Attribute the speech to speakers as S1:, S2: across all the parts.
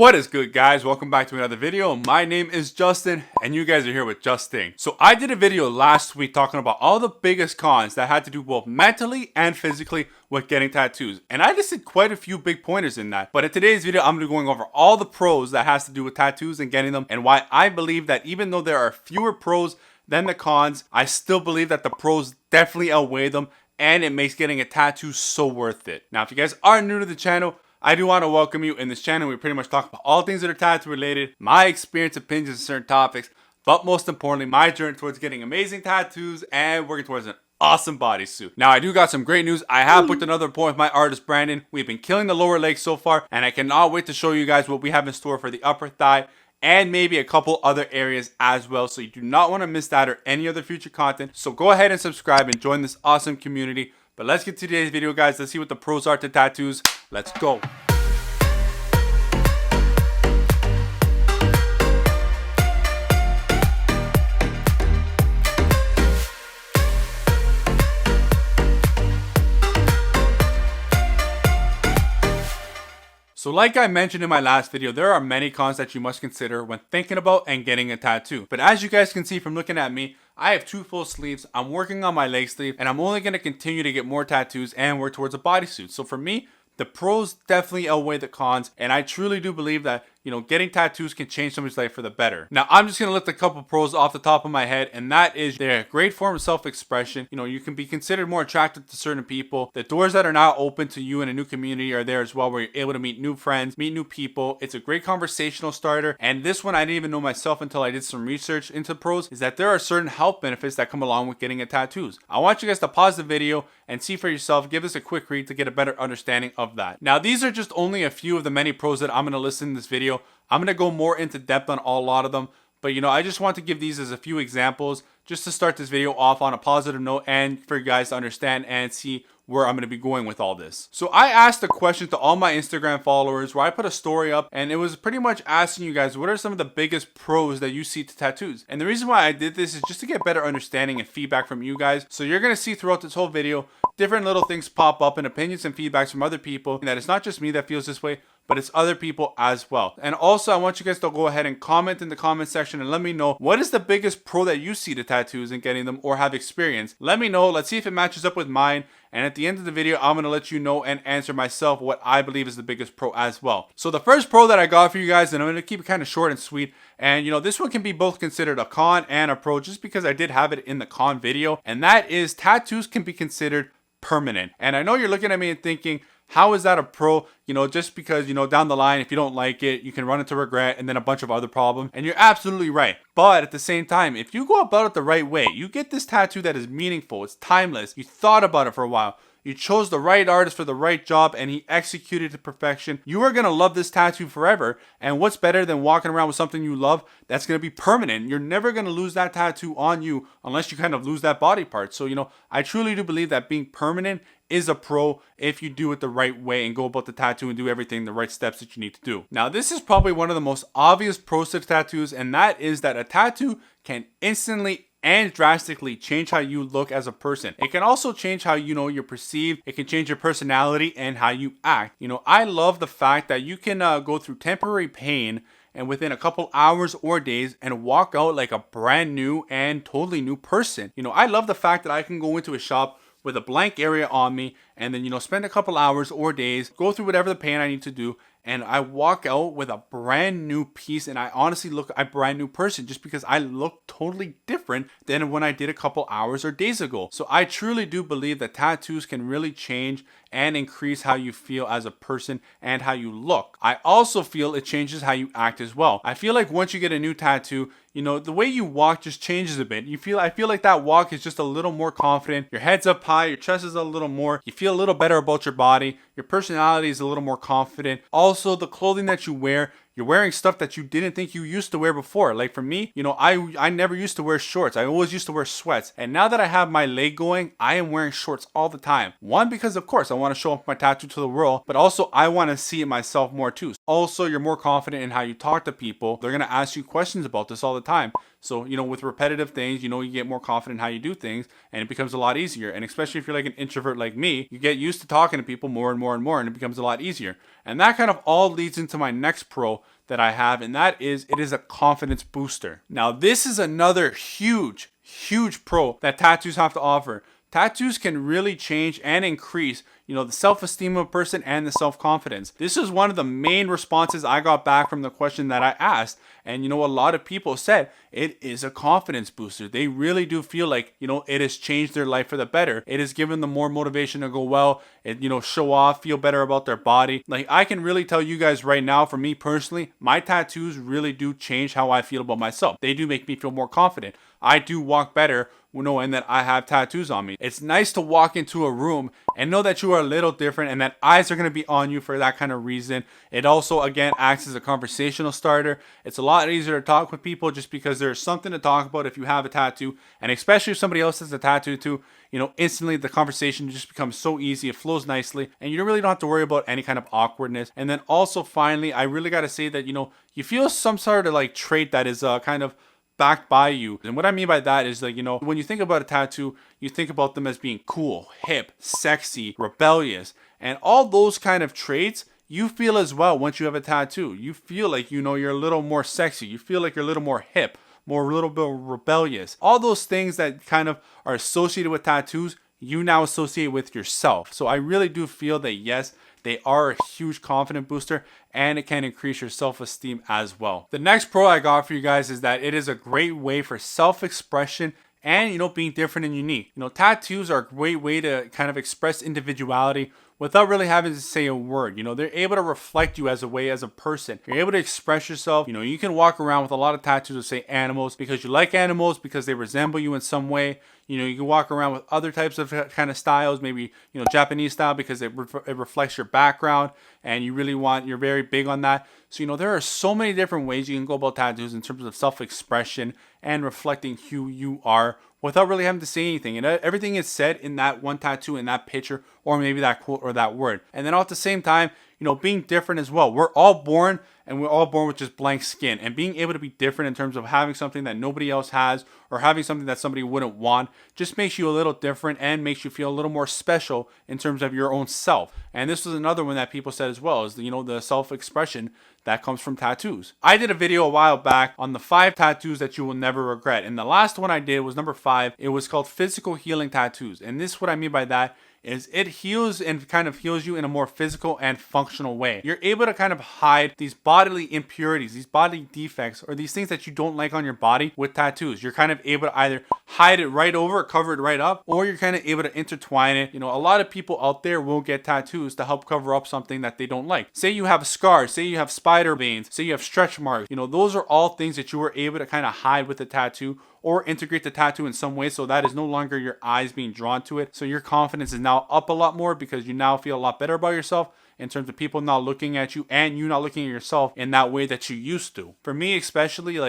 S1: What is good, guys? Welcome back to another video. My name is Justin and you guys are here with JustInkD. So I did a video last week talking about all the biggest cons that had to do both mentally and physically with getting tattoos, and I listed quite a few big pointers in that. But in today's video, I'm going to be going over all the pros that has to do with tattoos and getting them, and why I believe that even though there are fewer pros than the cons, I still believe that the pros definitely outweigh them, and it makes getting a tattoo so worth it. Now, if you guys are new to the channel, I do want to welcome you. In this channel, we pretty much talk about all things that are tattoo related, my experience, opinions on certain topics, but most importantly, my journey towards getting amazing tattoos and working towards an awesome bodysuit. Now, I do got some great news. I have booked another appointment with my artist, Brandon. We've been killing the lower leg so far, and I cannot wait to show you guys what we have in store for the upper thigh and maybe a couple other areas as well. So you do not want to miss that or any other future content. So go ahead and subscribe and join this awesome community. But let's get to today's video, guys. Let's see what the pros are to tattoos. Let's go. So like I mentioned in my last video, there are many cons that you must consider when thinking about and getting a tattoo. But as you guys can see from looking at me, I have 2 full sleeves, I'm working on my leg sleeve, and I'm only going to continue to get more tattoos and work towards a bodysuit. So for me, the pros definitely outweigh the cons, and I truly do believe that, getting tattoos can change somebody's life for the better. Now, I'm just going to lift a couple pros off the top of my head, and that is they're a great form of self-expression. You can be considered more attractive to certain people. The doors that are now open to you in a new community are there as well, where you're able to meet new friends, meet new people. It's a great conversational starter, and this one I didn't even know myself until I did some research into pros, is that there are certain health benefits that come along with getting a tattoos. I want you guys to pause the video and see for yourself, give this a quick read to get a better understanding of that. Now, these are just only a few of the many pros that I'm going to list in this video. I'm going to go more into depth on a lot of them, but I just want to give these as a few examples just to start this video off on a positive note and for you guys to understand and see where I'm going to be going with all this. So I asked a question to all my Instagram followers where I put a story up, and it was pretty much asking you guys, what are some of the biggest pros that you see to tattoos? And the reason why I did this is just to get better understanding and feedback from you guys. So you're going to see throughout this whole video, different little things pop up and opinions and feedbacks from other people, and that it's not just me that feels this way, but it's other people as well. And also, I want you guys to go ahead and comment in the comment section and let me know, what is the biggest pro that you see to tattoos and getting them or have experienced? Let me know. Let's see if it matches up with mine. And at the end of the video, I'm going to let you know and answer myself what I believe is the biggest pro as well. So the first pro that I got for you guys, and I'm going to keep it kind of short and sweet. And this one can be both considered a con and a pro, just because I did have it in the con video. And that is, tattoos can be considered permanent. And I know you're looking at me and thinking, how is that a pro? Just because, down the line, if you don't like it, you can run into regret and then a bunch of other problems. And you're absolutely right. But at the same time, if you go about it the right way, you get this tattoo that is meaningful, it's timeless, you thought about it for a while, you chose the right artist for the right job, and he executed to perfection, you are going to love this tattoo forever. And what's better than walking around with something you love that's going to be permanent? You're never going to lose that tattoo on you unless you kind of lose that body part. So, I truly do believe that being permanent is a pro if you do it the right way and go about the tattoo and do everything, the right steps that you need to do. Now, this is probably one of the most obvious pros to tattoos, and that is that a tattoo can instantly and drastically change how you look as a person. It can also change how you're perceived. It can change your personality and how you act. I love the fact that you can go through temporary pain and within a couple hours or days and walk out like a brand new and totally new person. I love the fact that I can go into a shop with a blank area on me and then spend a couple hours or days, go through whatever the pain I need to do, and I walk out with a brand new piece, and I honestly look a brand new person just because I look totally different than when I did a couple hours or days ago. So I truly do believe that tattoos can really change and increase how you feel as a person and how you look. I also feel it changes how you act as well. I feel like once you get a new tattoo, the way you walk just changes a bit. I feel like that walk is just a little more confident. Your head's up high, your chest is a little more. You feel a little better about your body. Your personality is a little more confident. Also, the clothing that you wear, you're wearing stuff that you didn't think you used to wear before. Like for me, I never used to wear shorts. I always used to wear sweats. And now that I have my leg going, I am wearing shorts all the time. One, because of course I want to show off my tattoo to the world, but also I want to see it myself more too. Also, you're more confident in how you talk to people. They're going to ask you questions about this all the time. So, with repetitive things, you get more confident in how you do things, and it becomes a lot easier. And especially if you're like an introvert like me, you get used to talking to people more and more and more, and it becomes a lot easier. And that kind of all leads into my next pro, that I have, and that is it is a confidence booster. Now, this is another huge pro that tattoos have to offer. Tattoos can really change and increase, the self-esteem of a person and the self-confidence. This is one of the main responses I got back from the question that I asked. And a lot of people said it is a confidence booster. They really do feel like, it has changed their life for the better. It has given them more motivation to go well, and, show off, feel better about their body. Like, I can really tell you guys right now, for me personally, my tattoos really do change how I feel about myself. They do make me feel more confident. I do walk better knowing that I have tattoos on me. It's nice to walk into a room and know that you are a little different and that eyes are going to be on you for that kind of reason. It also, again, acts as a conversational starter. It's a lot easier to talk with people just because there's something to talk about if you have a tattoo, and especially if somebody else has a tattoo too. Instantly the conversation just becomes so easy. It flows nicely, and you really don't have to worry about any kind of awkwardness. And then also, finally, I really got to say that, you feel some sort of like trait that is kind of backed by you. And what I mean by that is like, when you think about a tattoo, you think about them as being cool, hip, sexy, rebellious, and all those kind of traits you feel as well once you have a tattoo. You feel like, you're a little more sexy. You feel like you're a little more hip, a little bit rebellious. All those things that kind of are associated with tattoos, you now associate with yourself. So I really do feel that, yes, they are a huge confidence booster, and it can increase your self-esteem as well. The next pro I got for you guys is that it is a great way for self-expression and, being different and unique. Tattoos are a great way to kind of express individuality without really having to say a word. They're able to reflect you as a person. You're able to express yourself. You can walk around with a lot of tattoos that say animals because you like animals, because they resemble you in some way. You can walk around with other types of kind of styles, maybe, Japanese style, because it reflects your background and you're very big on that. So, there are so many different ways you can go about tattoos in terms of self-expression and reflecting who you are without really having to say anything. And everything is said in that one tattoo, in that picture, or maybe that quote or that word. And then all at the same time, being different as well. We're all born with just blank skin, and being able to be different in terms of having something that nobody else has or having something that somebody wouldn't want just makes you a little different and makes you feel a little more special in terms of your own self. And this was another one that people said as well, is the self-expression that comes from tattoos. I did a video a while back on the 5 tattoos that you will never regret, and the last one I did was number 5. It was called physical healing tattoos, and this, what I mean by that is it heals and kind of heals you in a more physical and functional way. You're able to kind of hide these bodily impurities, these bodily defects, or these things that you don't like on your body with tattoos. You're kind of able to either hide it right over, cover it right up, or you're kind of able to intertwine it. A lot of people out there will get tattoos to help cover up something that they don't like. Say you have a scar, say you have spider veins, say you have stretch marks. Those are all things that you were able to kind of hide with the tattoo, or integrate the tattoo in some way so that is no longer your eyes being drawn to it. So your confidence is now up a lot more because you now feel a lot better about yourself in terms of people not looking at you and you not looking at yourself in that way that you used to. For me especially,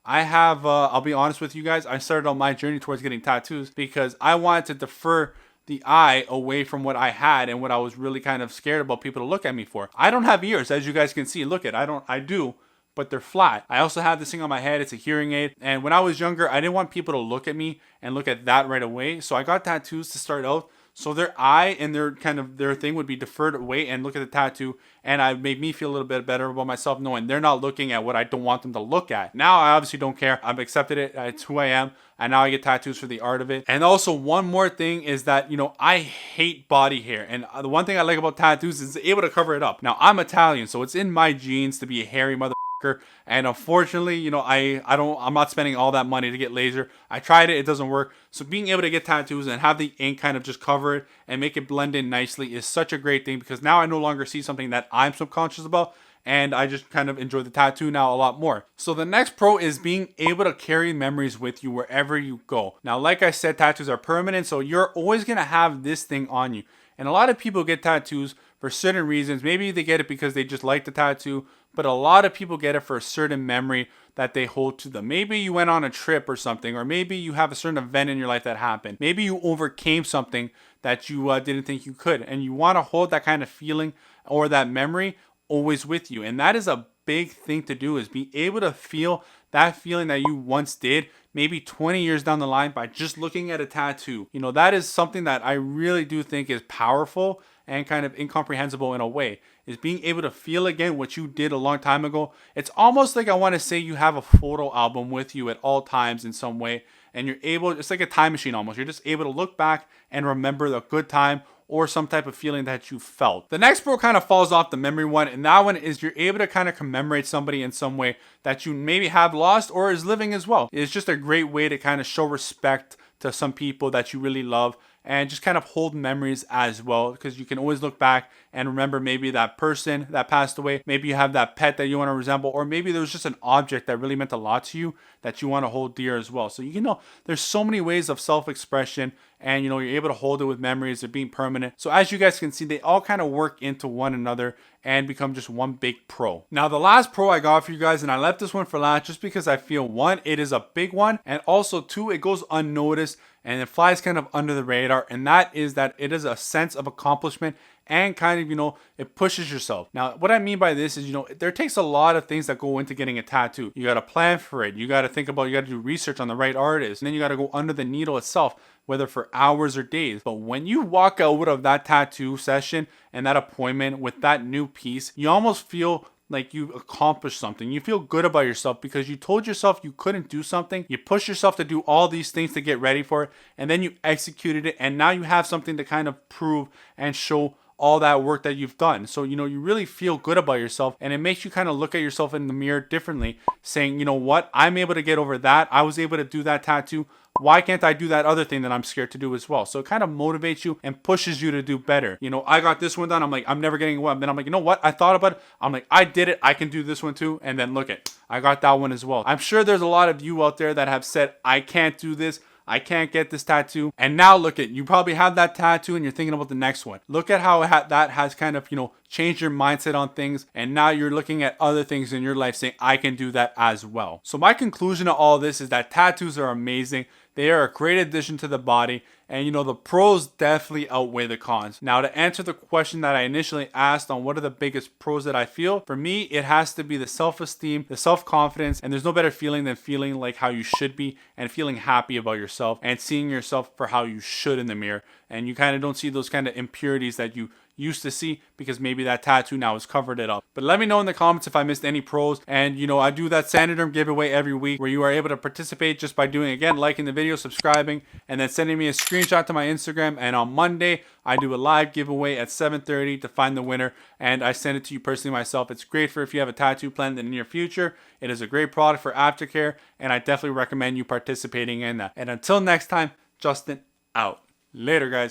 S1: I have, I'll be honest with you guys, I started on my journey towards getting tattoos because I wanted to defer the eye away from what I had and what I was really kind of scared about people to look at me for. I don't have ears, as you guys can see. Look at, I do, but they're flat. I also have this thing on my head. It's a hearing aid. And when I was younger, I didn't want people to look at me and look at that right away. So I got tattoos to start out, so their eye and their thing would be deferred away and look at the tattoo, and it made me feel a little bit better about myself knowing they're not looking at what I don't want them to look at. Now I obviously don't care. I've accepted it. It's who I am, and now I get tattoos for the art of it. And also one more thing is that I hate body hair, and the one thing I like about tattoos is able to cover it up. Now I'm Italian, so it's in my genes to be a hairy mother. And unfortunately, I'm not spending all that money to get laser. I tried it, it doesn't work. So being able to get tattoos and have the ink kind of just cover it and make it blend in nicely is such a great thing, because now I no longer see something that I'm subconscious about, and I just kind of enjoy the tattoo now a lot more. So the next pro is being able to carry memories with you wherever you go. Now, like I said, tattoos are permanent, so you're always going to have this thing on you. And a lot of people get tattoos for certain reasons. Maybe they get it because they just like the tattoo, but a lot of people get it for a certain memory that they hold to them. Maybe you went on a trip or something, or maybe you have a certain event in your life that happened. Maybe you overcame something that you didn't think you could, and you want to hold that kind of feeling or that memory always with you. And that is a big thing to do, is be able to feel that feeling that you once did, maybe 20 years down the line, by just looking at a tattoo. That is something that I really do think is powerful and kind of incomprehensible in a way. is being able to feel again what you did a long time ago. It's almost like I want to say you have a photo album with you at all times in some way, and you're able, it's like a time machine almost. You're just able to look back and remember the good time or some type of feeling that you felt. The next pro kind of falls off the memory one, and that one is you're able to kind of commemorate somebody in some way that you maybe have lost or is living as well. It's just a great way to kind of show respect to some people that you really love and just kind of hold memories as well, because you can always look back and remember maybe that person that passed away. Maybe you have that pet that you want to resemble, or maybe there was just an object that really meant a lot to you that you want to hold dear as well. So you know, there's so many ways of self-expression, and you know, you're able to hold it with memories of being permanent. So as you guys can see, they all kind of work into one another and become just one big pro. Now the last pro I got for you guys, and I left this one for last just because I feel, one, it is a big one, and also two, it goes unnoticed and it flies kind of under the radar, and that is that it is a sense of accomplishment and kind of, you know, it pushes yourself. Now, what I mean by this is, you know, there takes a lot of things that go into getting a tattoo. You got to plan for it. You got to think about, you got to do research on the right artist, and then you got to go under the needle itself, whether for hours or days. But when you walk out of that tattoo session and that appointment with that new piece, you almost feel like you accomplished something. You feel good about yourself because you told yourself you couldn't do something. You pushed yourself to do all these things to get ready for it, and then you executed it, and now you have something to kind of prove and show all that work that you've done. So, you know, you really feel good about yourself, and it makes you kind of look at yourself in the mirror differently, saying, you know what, I'm able to get over that. I was able to do that tattoo. Why can't I do that other thing that I'm scared to do as well? So it kind of motivates you and pushes you to do better. You know, I got this one done. I'm like, I'm never getting one. Then I'm like, you know what? I thought about it. I'm like, I did it. I can do this one too. And then look it, I got that one as well. I'm sure there's a lot of you out there that have said, I can't do this. I can't get this tattoo. And now look at, you probably have that tattoo and you're thinking about the next one. Look at how that has kind of, you know, changed your mindset on things. And now you're looking at other things in your life saying, I can do that as well. So my conclusion to all this is that tattoos are amazing. They are a great addition to the body, and you know, the pros definitely outweigh the cons. Now, to answer the question that I initially asked on what are the biggest pros that I feel, for me, it has to be the self-esteem, the self-confidence, and there's no better feeling than feeling like how you should be and feeling happy about yourself and seeing yourself for how you should in the mirror. And you kind of don't see those kind of impurities that you used to see because maybe that tattoo now has covered it up. But let me know in the comments if I missed any pros. And you know, I do that Sanderderm giveaway every week where you are able to participate just by doing, again, liking the video, subscribing, and then sending me a screenshot to my Instagram. And on Monday, I do a live giveaway at 7:30 to find the winner, and I send it to you personally myself. It's great for if you have a tattoo planned in the near future. It is a great product for aftercare, and I definitely recommend you participating in that. And until next time, Justin out. Later, guys.